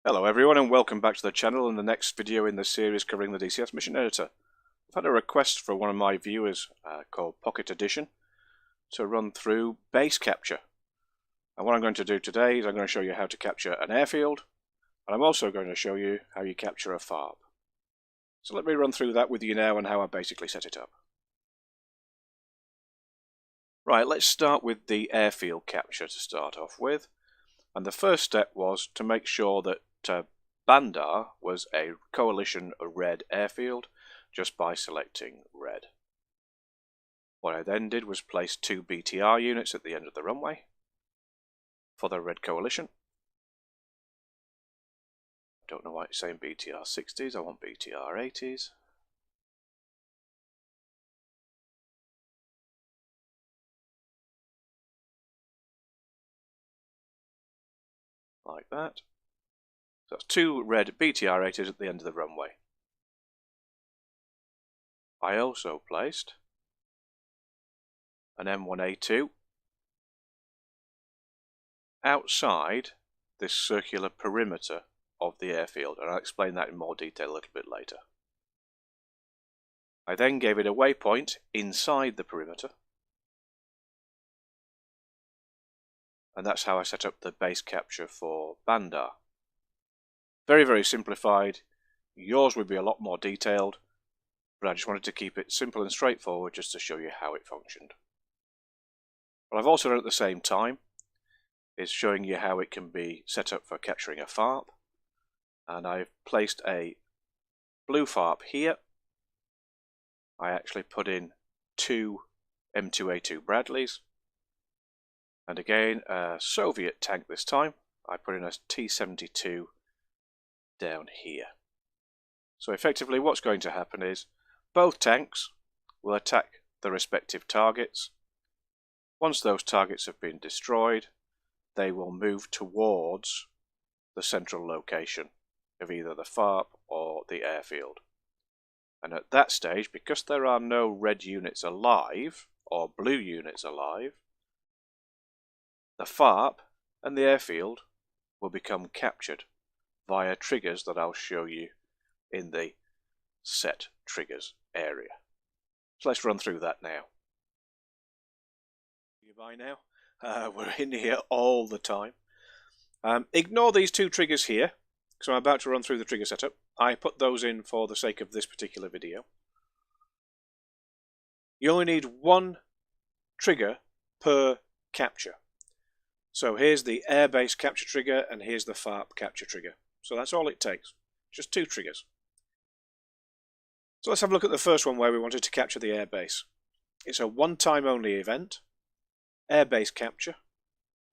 Hello everyone and welcome back to the channel and the next video in the series covering the DCS Mission Editor. I've had a request from one of my viewers called Pocket Edition to run through base capture. And what I'm going to do today is I'm going to show you how to capture an airfield, and I'm also going to show you how you capture a FARP. So let me run through that with you now and how I basically set it up. Right, let's start with the airfield capture to start off with. And the first step was to make sure that Bandar was a coalition red airfield just by selecting red. What I then did was place 2 BTR units at the end of the runway for the red coalition. Don't know why it's saying BTR 60s, I want BTR 80s. Like that. So that's 2 red BTR 80s at the end of the runway. I also placed an M1A2 outside this circular perimeter of the airfield, and I'll explain that in more detail a little bit later. I then gave it a waypoint inside the perimeter, and that's how I set up the base capture for Bandar. Very, very simplified. Yours would be a lot more detailed, but I just wanted to keep it simple and straightforward just to show you how it functioned. What I've also done at the same time is showing you how it can be set up for capturing a FARP, and I've placed a blue FARP here. I actually put in 2 M2A2 Bradleys, and again a Soviet tank this time. I put in a T-72 down here. So effectively what's going to happen is both tanks will attack the respective targets. Once those targets have been destroyed, they will move towards the central location of either the FARP or the airfield. And at that stage, because there are no red units alive or blue units alive, the FARP and the airfield will become captured via triggers that I'll show you in the set triggers area. So let's run through that now. You by now? We're in here all the time. Ignore these 2 triggers here, because I'm about to run through the trigger setup. I put those in for the sake of this particular video. You only need 1 trigger per capture. So here's the Airbase capture trigger and here's the FARP capture trigger. So that's all it takes, just 2 triggers. So let's have a look at the first one where we wanted to capture the airbase. It's a one-time only event, airbase capture,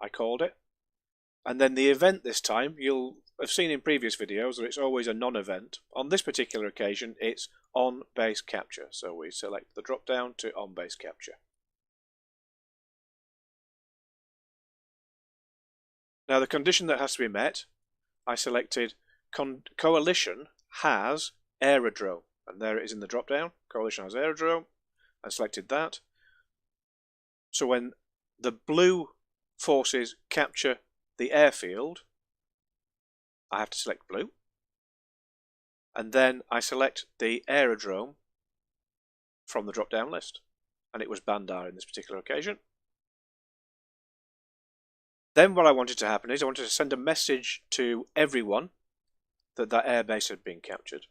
I called it. And then the event this time, you'll have seen in previous videos that it's always a non-event. On this particular occasion, it's on base capture. So we select the drop down to on base capture. Now the condition that has to be met, I selected coalition has aerodrome, and there it is in the drop down, coalition has aerodrome, and selected that. So when the blue forces capture the airfield, I have to select blue, and then I select the aerodrome from the drop down list, and it was Bandar in this particular occasion. Then what I wanted to happen is I wanted to send a message to everyone that that airbase had been captured.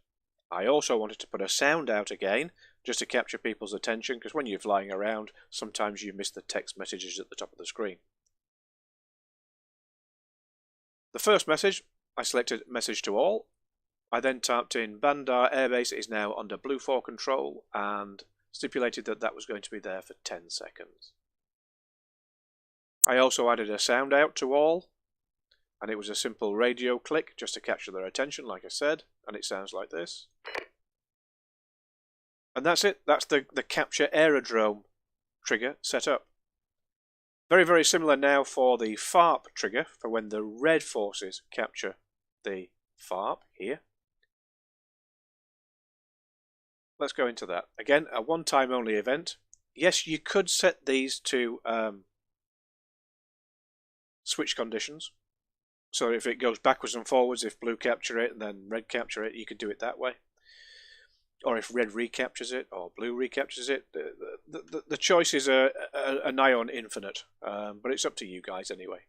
I also wanted to put a sound out again just to capture people's attention, because when you're flying around sometimes you miss the text messages at the top of the screen. The first message, I selected message to all. I then typed in Bandar airbase is now under blue 4 control and stipulated that that was going to be there for 10 seconds. I also added a sound out to all, and it was a simple radio click just to capture their attention, like I said, and it sounds like this. And that's it. That's the capture aerodrome trigger set up. Very, very similar now for the FARP trigger, for when the red forces capture the FARP here. Let's go into that. Again, a one-time only event. yes, you could set these to switch conditions. So if it goes backwards and forwards, if blue capture it and then red capture it, you could do it that way. Or if red recaptures it or blue recaptures it, the choices are nigh on infinite, but it's up to you guys anyway.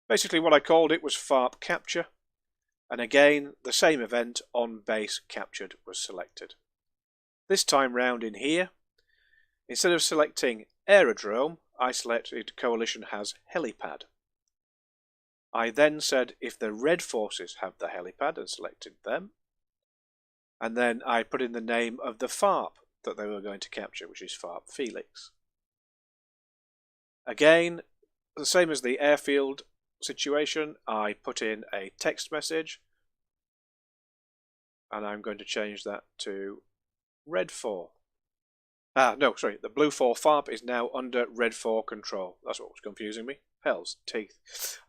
Basically what I called it was FARP capture, and again the same event on base captured was selected. This time round in here, instead of selecting aerodrome, I selected coalition has helipad. I then said if the red forces have the helipad and selected them, and then I put in the name of the FARP that they were going to capture, which is FARP Felix. Again, the same as the airfield situation, I put in a text message, and I'm going to change that to red 4. The blue 4 FARP is now under red 4 control. That's what was confusing me. Hell's teeth.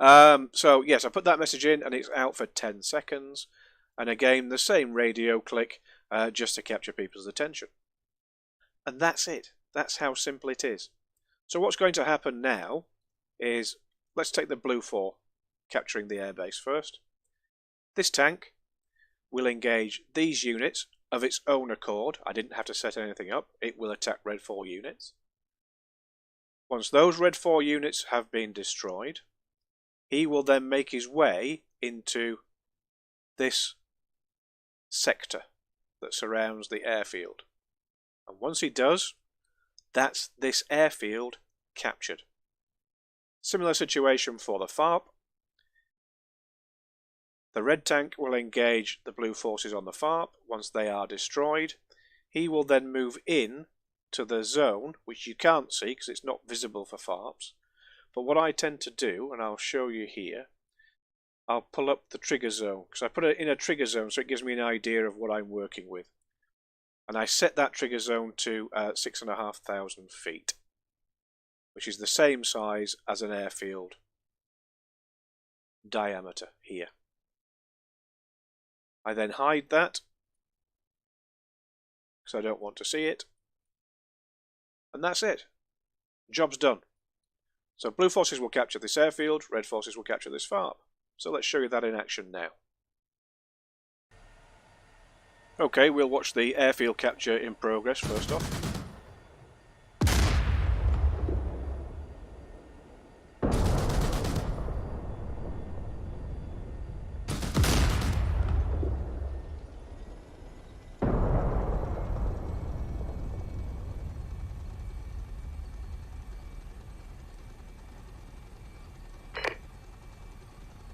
So yes, I put that message in and it's out for 10 seconds. And again, the same radio click just to capture people's attention. And that's it. That's how simple it is. So what's going to happen now is, let's take the blue 4 capturing the airbase first. This tank will engage these units of its own accord. I didn't have to set anything up. It will attack red 4 units. Once those red 4 units have been destroyed, he will then make his way into this sector that surrounds the airfield. And once he does, that's this airfield captured. Similar situation for the FARP. The red tank will engage the blue forces on the FARP. Once they are destroyed, he will then move in to the zone, which you can't see because it's not visible for FARPs. But what I tend to do, and I'll show you here, I'll pull up the trigger zone, because I put it in a trigger zone so it gives me an idea of what I'm working with. And I set that trigger zone to 6,500 feet, which is the same size as an airfield diameter here. I then hide that, because I don't want to see it. And that's it. Job's done. So blue forces will capture this airfield, red forces will capture this FARP. So let's show you that in action now. Okay, we'll watch the airfield capture in progress first off.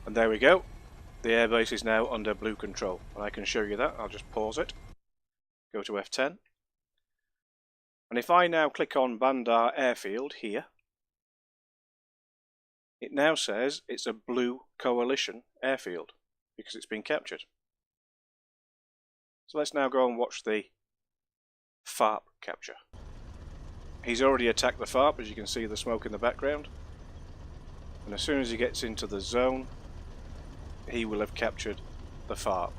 And there we go. The airbase is now under blue control. And I can show you that. I'll just pause it. Go to F10. And if I now click on Bandar Airfield here, it now says it's a blue coalition airfield because it's been captured. So let's now go and watch the FARP capture. He's already attacked the FARP, as you can see the smoke in the background. And as soon as he gets into the zone, he will have captured the FARP.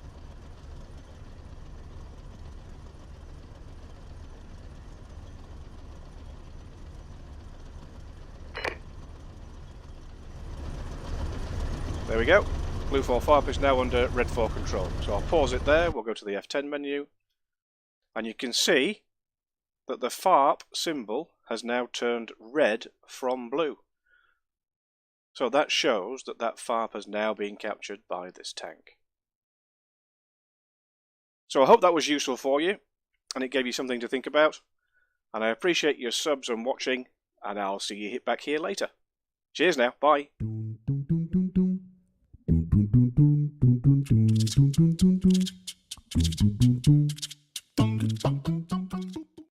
There we go. Blue 4 FARP is now under red 4 control. So I'll pause it there. We'll go to the F10 menu. And you can see that the FARP symbol has now turned red from blue. So that shows that that FARP has now been captured by this tank. So I hope that was useful for you and it gave you something to think about. And I appreciate your subs and watching, and I'll see you back here later. Cheers now, bye.